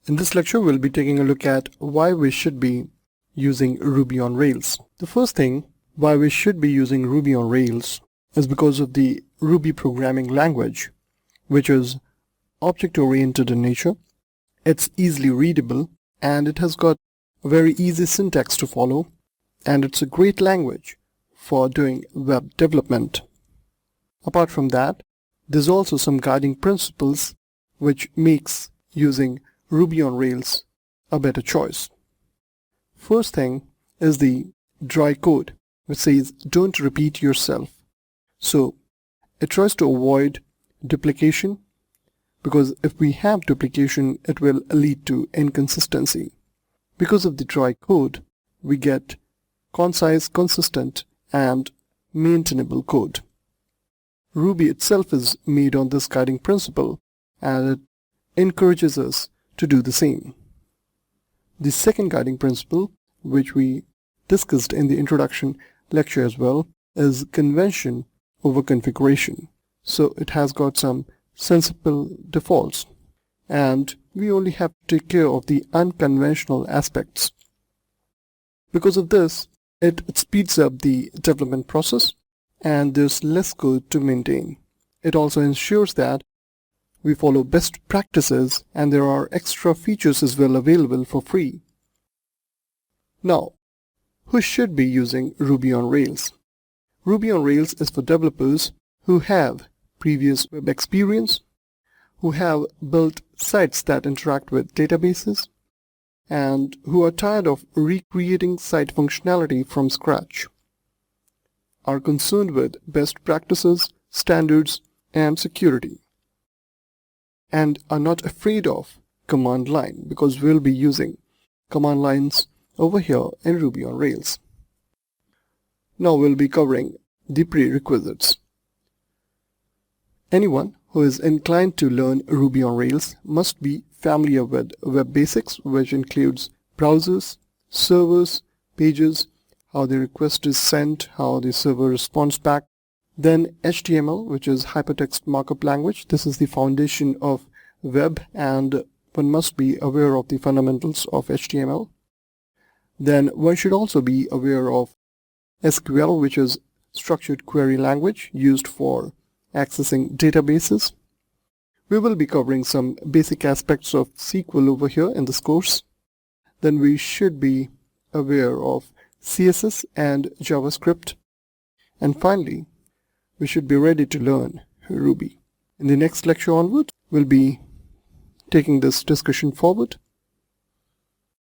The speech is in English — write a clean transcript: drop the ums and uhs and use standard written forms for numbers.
In this lecture, we'll be taking a look at why we should be using Ruby on Rails. The first thing why we should be using Ruby on Rails is because of the Ruby programming language, which is object-oriented in nature. It's easily readable and it has got a very easy syntax to follow, and it's a great language for doing web development. Apart from that, there's also some guiding principles which makes using Ruby on Rails a better choice. First thing is the dry code, which says don't repeat yourself. So it tries to avoid duplication, because if we have duplication, it will lead to inconsistency. Because of the dry code, we get concise, consistent, and maintainable code. Ruby itself is made on this guiding principle, and it encourages us to do the same. The second guiding principle, which we discussed in the introduction lecture as well, is convention over configuration. So it has got some sensible defaults, and we only have to take care of the unconventional aspects. Because of this, it speeds up the development process and there's less code to maintain. It also ensures that we follow best practices and there are extra features as well available for free. Now, who should be using Ruby on Rails? Ruby on Rails is for developers who have previous web experience, who have built sites that interact with databases, and who are tired of recreating site functionality from scratch, are concerned with best practices, standards, and security, and are not afraid of command line, because we'll be using command lines over here in Ruby on Rails. Now we'll be covering the prerequisites. Anyone who is inclined to learn Ruby on Rails must be familiar with web basics, which includes browsers, servers, pages, how the request is sent, how the server responds back. Then HTML, which is hypertext markup language. This is the foundation of web, and one must be aware of the fundamentals of HTML. Then one should also be aware of SQL, which is structured query language used for accessing databases. We will be covering some basic aspects of SQL over here in this course. Then we should be aware of CSS and JavaScript. And finally, we should be ready to learn Ruby. In the next lecture onward, we'll be taking this discussion forward.